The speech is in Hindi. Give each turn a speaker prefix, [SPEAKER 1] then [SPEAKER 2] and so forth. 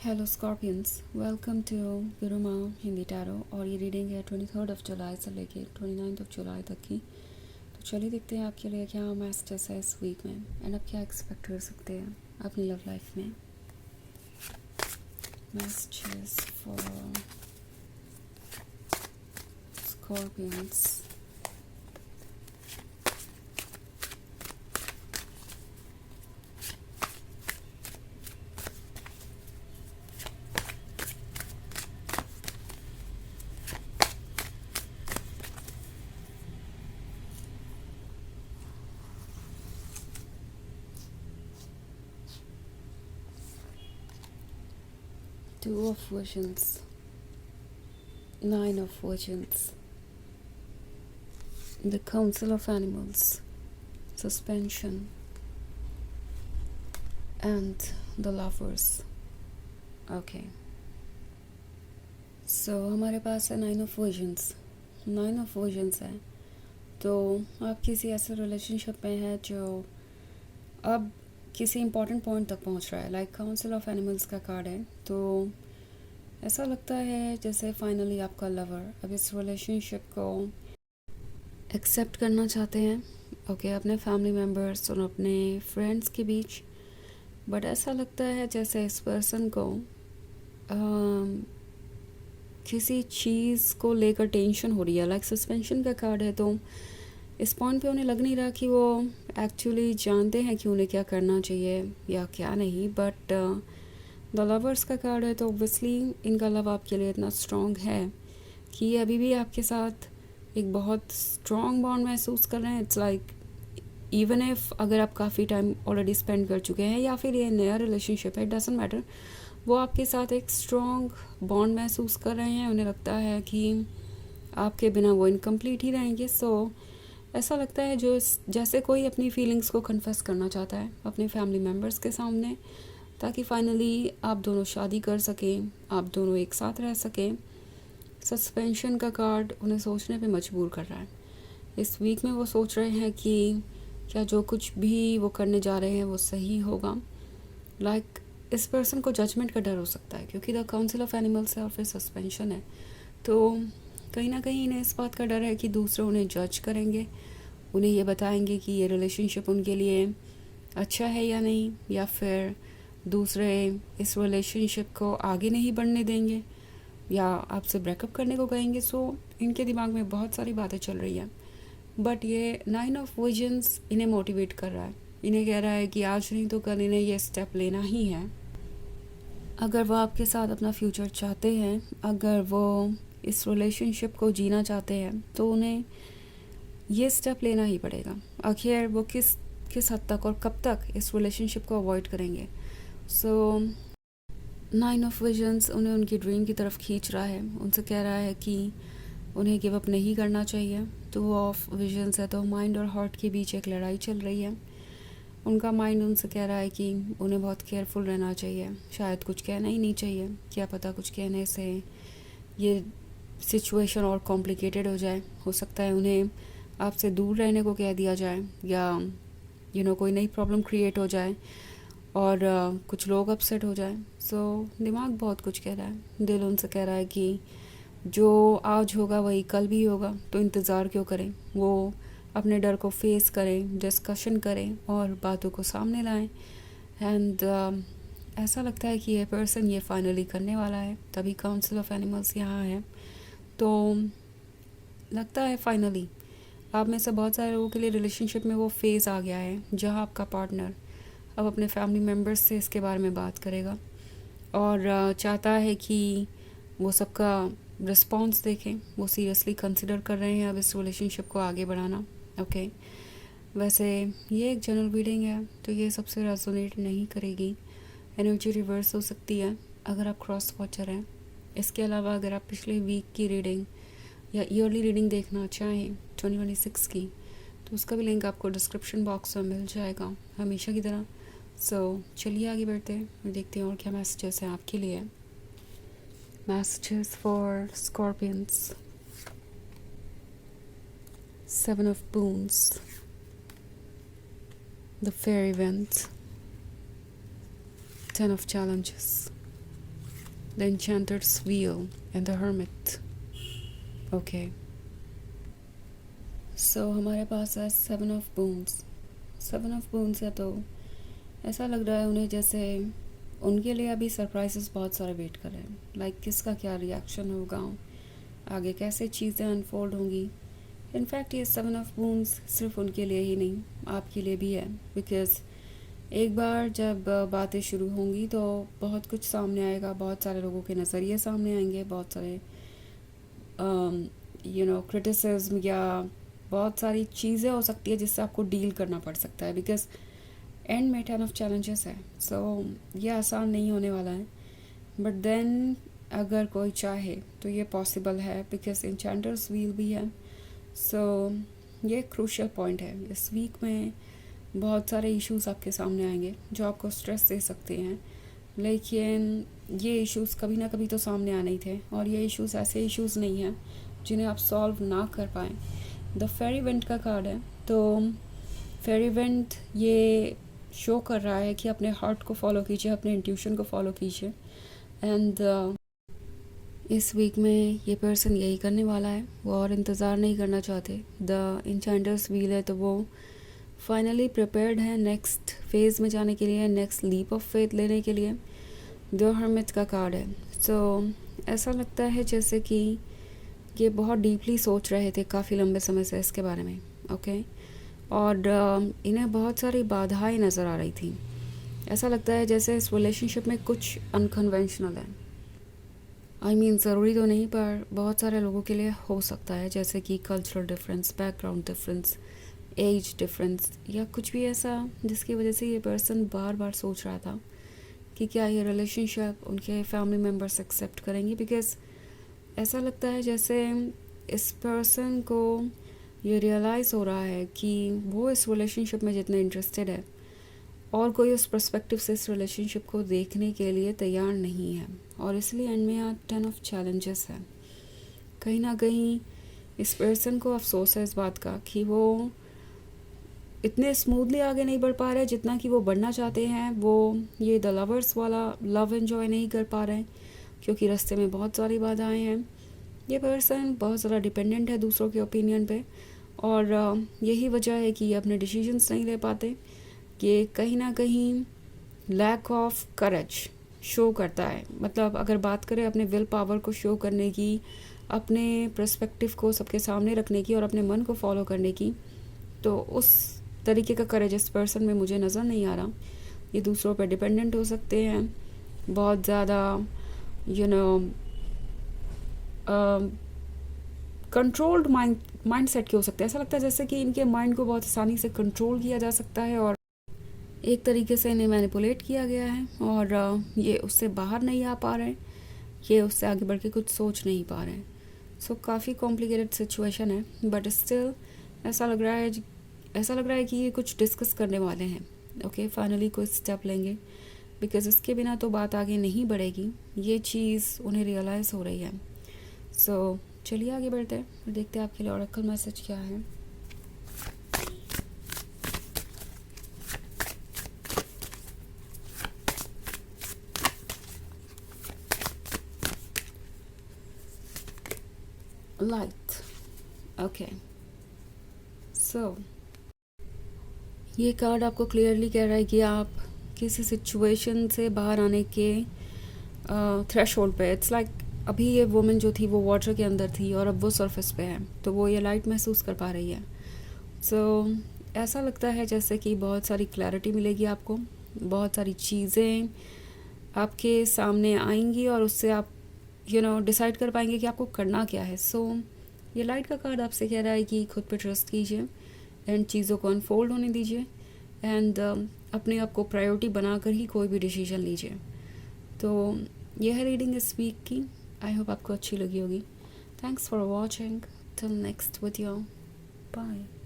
[SPEAKER 1] Hello Scorpions, welcome to Guruma Hindi tarot. और ये रीडिंग है 23 जुलाई से लेके 29 जुलाई तक की। तो चलिए देखते हैं आपके लिए क्या मैसेजेस है इस वीक में एंड आप क्या एक्सपेक्ट कर सकते हैं अपनी लव लाइफ में। Messages for scorpions. Two of Visions, Nine of Visions, the Council of Animals, Suspension, and the Lovers. Okay. हमारे पास है नाइन ऑफ विजन्स है। तो आप किसी ऐसे रिलेशनशिप में हैं जो अब किसी इम्पोर्टेंट पॉइंट तक पहुंच रहा है। लाइक काउंसिल ऑफ एनिमल्स का कार्ड है। तो ऐसा लगता है जैसे फाइनली आपका लवर अब इस रिलेशनशिप को एक्सेप्ट करना चाहते हैं। ओके, अपने फैमिली मेम्बर्स और अपने फ्रेंड्स के बीच। बट ऐसा लगता है जैसे इस पर्सन को किसी चीज़ को लेकर टेंशन हो रही है। लाइक सस्पेंशन का कार्ड है। तो इस पॉइंट पे उन्हें लग नहीं रहा कि वो एक्चुअली जानते हैं कि उन्हें क्या करना चाहिए या क्या नहीं। बट द लवर्स का कार्ड है। तो ऑब्वियसली इनका लव आपके लिए इतना स्ट्रॉन्ग है कि ये अभी भी आपके साथ एक बहुत स्ट्रॉन्ग बॉन्ड महसूस कर रहे हैं। इट्स लाइक इवन इफ अगर आप काफ़ी टाइम ऑलरेडी स्पेंड कर चुके हैं या फिर ये नया रिलेशनशिप है, इट डजंट मैटर, वो आपके साथ एक स्ट्रॉन्ग बॉन्ड महसूस कर रहे हैं। उन्हें लगता है कि आपके बिना वो इनकम्प्लीट ही रहेंगे। ऐसा लगता है जैसे कोई अपनी फीलिंग्स को कन्फेस करना चाहता है अपने फैमिली मेम्बर्स के सामने, ताकि फाइनली आप दोनों शादी कर सकें, आप दोनों एक साथ रह सकें। सस्पेंशन का कार्ड उन्हें सोचने पे मजबूर कर रहा है। इस वीक में वो सोच रहे हैं कि क्या जो कुछ भी वो करने जा रहे हैं वो सही होगा। लाइक इस पर्सन को जजमेंट का डर हो सकता है क्योंकि द काउंसिल ऑफ एनिमल्स है और फिर सस्पेंशन है। तो कहीं ना कहीं इन्हें इस बात का डर है कि दूसरे उन्हें जज करेंगे, उन्हें ये बताएंगे कि ये रिलेशनशिप उनके लिए अच्छा है या नहीं, या फिर दूसरे इस रिलेशनशिप को आगे नहीं बढ़ने देंगे या आपसे ब्रेकअप करने को कहेंगे। इनके दिमाग में बहुत सारी बातें चल रही हैं। बट ये नाइन ऑफ विजन्स इन्हें मोटिवेट कर रहा है। इन्हें कह रहा है कि आज नहीं तो कल इन्हें ये स्टेप लेना ही है। अगर वो आपके साथ अपना फ्यूचर चाहते हैं, अगर वो इस रिलेशनशिप को जीना चाहते हैं, तो उन्हें ये स्टेप लेना ही पड़ेगा। आखिर वो किस हद तक और कब तक इस रिलेशनशिप को अवॉइड करेंगे। नाइन ऑफ विजन्स उन्हें उनकी ड्रीम की तरफ खींच रहा है। उनसे कह रहा है कि उन्हें गिव अप नहीं करना चाहिए। टू ऑफ विजन्स है। तो माइंड और हार्ट के बीच एक लड़ाई चल रही है। उनका माइंड उनसे कह रहा है कि उन्हें बहुत केयरफुल रहना चाहिए, शायद कुछ कहना ही नहीं चाहिए। क्या पता कुछ कहने से ये सिचुएशन और कॉम्प्लिकेटेड हो जाए। हो सकता है उन्हें आपसे दूर रहने को कह दिया जाए या कोई नई प्रॉब्लम क्रिएट हो जाए और कुछ लोग अपसेट हो जाए। दिमाग बहुत कुछ कह रहा है। दिल उनसे कह रहा है कि जो आज होगा वही कल भी होगा, तो इंतज़ार क्यों करें। वो अपने डर को फेस करें, डिस्कशन करें और बातों को सामने लाएं। एंड ऐसा लगता है कि ये पर्सन ये फाइनली करने वाला है, तभी काउंसिल ऑफ एनिमल्स यहाँ है। तो लगता है फाइनली आप में से बहुत सारे लोगों के लिए रिलेशनशिप में वो फेज़ आ गया है जहाँ आपका पार्टनर अब अपने फैमिली मेम्बर्स से इसके बारे में बात करेगा और चाहता है कि वो सबका रिस्पॉन्स देखें। वो सीरियसली कंसिडर कर रहे हैं अब इस रिलेशनशिप को आगे बढ़ाना। ओके, वैसे ये एक जनरल रीडिंग है तो ये सबसे रेजोनेट नहीं करेगी। एनर्जी रिवर्स हो सकती है अगर आप क्रॉस वॉचर हैं। इसके अलावा अगर आप पिछले वीक की रीडिंग या ईयरली रीडिंग देखना चाहें 2026 की, तो उसका भी लिंक आपको डिस्क्रिप्शन बॉक्स में मिल जाएगा हमेशा की तरह। चलिए आगे बढ़ते हैं और देखते हैं और क्या मैसेजेस हैं आपके लिए। Messages for Scorpions. 7 of Boons, the Fair Event, 10 of Challenges, the enchanted wheel and the hermit. Okay, so हमारे पास है 7 ऑफ बून्स। 7 ऑफ बून्स है तो ऐसा लग रहा है उन्हें जैसे उनके लिए अभी सरप्राइजेस बहुत सारे वेट कर रहे हैं। लाइक किसका क्या रिएक्शन होगा, आगे कैसे चीज़ें अनफोल्ड होंगी। इनफैक्ट ये 7 ऑफ बून्स सिर्फ उनके लिए ही नहीं, आपके लिए भी है। बिकॉज़ एक बार जब बातें शुरू होंगी तो बहुत कुछ सामने आएगा, बहुत सारे लोगों के नज़रिए सामने आएंगे, बहुत सारे क्रिटिसिज्म या बहुत सारी चीज़ें हो सकती है जिससे आपको डील करना पड़ सकता है। बिकॉज़ एंड में 10 ऑफ चैलेंजेस है, सो ये आसान नहीं होने वाला है। बट देन अगर कोई चाहे तो ये पॉसिबल है, बिकॉज एन्चेंटर्स व्हील भी है। सो ये क्रूशियल पॉइंट है। इस वीक में बहुत सारे इश्यूज आपके सामने आएंगे जो आपको स्ट्रेस दे सकते हैं, लेकिन ये इश्यूज कभी ना कभी तो सामने आने ही थे। और ये इश्यूज ऐसे इश्यूज नहीं हैं जिन्हें आप सॉल्व ना कर पाएँ। द फेरी वेंट का कार्ड है, तो फेरी वेंट ये शो कर रहा है कि अपने हार्ट को फॉलो कीजिए, अपने इंट्यूशन को फॉलो कीजिए। एंड इस वीक में ये पर्सन यही करने वाला है, वो और इंतज़ार नहीं करना चाहते। द एन्चेंटर्स व्हील है तो वो फाइनली प्रिपेयर्ड है नेक्स्ट फेज़ में जाने के लिए, नेक्स्ट लीप ऑफ फेथ लेने के लिए। द हर्मिट का कार्ड है, सो ऐसा लगता है जैसे कि ये बहुत डीपली सोच रहे थे काफ़ी लंबे समय से इसके बारे में। ओके, और इन्हें बहुत सारी बाधाएं नज़र आ रही थी। ऐसा लगता है जैसे इस रिलेशनशिप में कुछ अनकन्वेंशनल है। आई मीन ज़रूरी तो नहीं, पर बहुत सारे लोगों के लिए हो सकता है, जैसे कि cultural difference, background difference, age difference, या कुछ भी ऐसा जिसकी वजह से ये पर्सन बार बार सोच रहा था कि क्या ये रिलेशनशिप उनके फैमिली मेम्बर्स एक्सेप्ट करेंगे। बिकॉज़ ऐसा लगता है जैसे इस पर्सन को ये रियलाइज़ हो रहा है कि वो इस रिलेशनशिप में जितना इंटरेस्टेड है और कोई उस पर्सपेक्टिव से इस रिलेशनशिप को देखने के लिए तैयार नहीं है। और इसलिए एंड में यहाँ 10 ऑफ चैलेंजेस है। कहीं ना कहीं इस पर्सन को अफसोस है इस बात का कि वो इतने स्मूथली आगे नहीं बढ़ पा रहे जितना कि वो बढ़ना चाहते हैं। वो ये द लवर्स वाला लव एंजॉय नहीं कर पा रहे हैं क्योंकि रास्ते में बहुत सारी बाधाएं हैं। ये पर्सन बहुत ज़्यादा डिपेंडेंट है दूसरों के ओपिनियन पे, और यही वजह है कि ये अपने डिसीजंस नहीं ले पाते। ये कहीं ना कहीं लैक ऑफ करेज शो करता है। मतलब अगर बात करें अपने विल पावर को शो करने की, अपने पर्सपेक्टिव को सबके सामने रखने की और अपने मन को फॉलो करने की, तो उस तरीके का करेज इस पर्सन में मुझे नज़र नहीं आ रहा। ये दूसरों पर डिपेंडेंट हो सकते हैं, बहुत ज़्यादा कंट्रोल्ड माइंड सेट के हो सकते हैं। ऐसा लगता है जैसे कि इनके माइंड को बहुत आसानी से कंट्रोल किया जा सकता है और एक तरीके से इन्हें मैनिपुलेट किया गया है, और ये उससे बाहर नहीं आ पा रहे हैं, ये उससे आगे बढ़ के कुछ सोच नहीं पा रहे हैं। सो काफ़ी कॉम्प्लिकेटेड सिचुएशन है, बट स्टिल ऐसा लग रहा है कि ये कुछ डिस्कस करने वाले हैं। ओके, फाइनली कोई स्टेप लेंगे, बिकॉज इसके बिना तो बात आगे नहीं बढ़ेगी। ये चीज़ उन्हें रियलाइज़ हो रही है। सो चलिए आगे बढ़ते हैं और देखते हैं आपके लिए ऑरेकल मैसेज क्या है। लाइट, ओके, सो ये कार्ड आपको क्लियरली कह रहा है कि आप किसी सिचुएशन से बाहर आने के थ्रेशोल्ड पे। इट्स लाइक अभी ये वुमेन जो थी वो वाटर के अंदर थी और अब वो सरफेस पे है, तो वो ये लाइट महसूस कर पा रही है। सो ऐसा लगता है जैसे कि बहुत सारी क्लैरिटी मिलेगी आपको, बहुत सारी चीज़ें आपके सामने आएंगी और उससे आप डिसाइड कर पाएंगे कि आपको करना क्या है। सो ये लाइट का कार्ड आपसे कह रहा है कि खुद पे ट्रस्ट कीजिए एंड चीज़ों को अनफोल्ड होने दीजिए, एंड अपने आप को प्रायोरिटी बनाकर ही कोई भी डिसीजन लीजिए। तो यह है रीडिंग इस वीक की। आई होप आपको अच्छी लगी होगी। Thanks for watching, till next video, bye.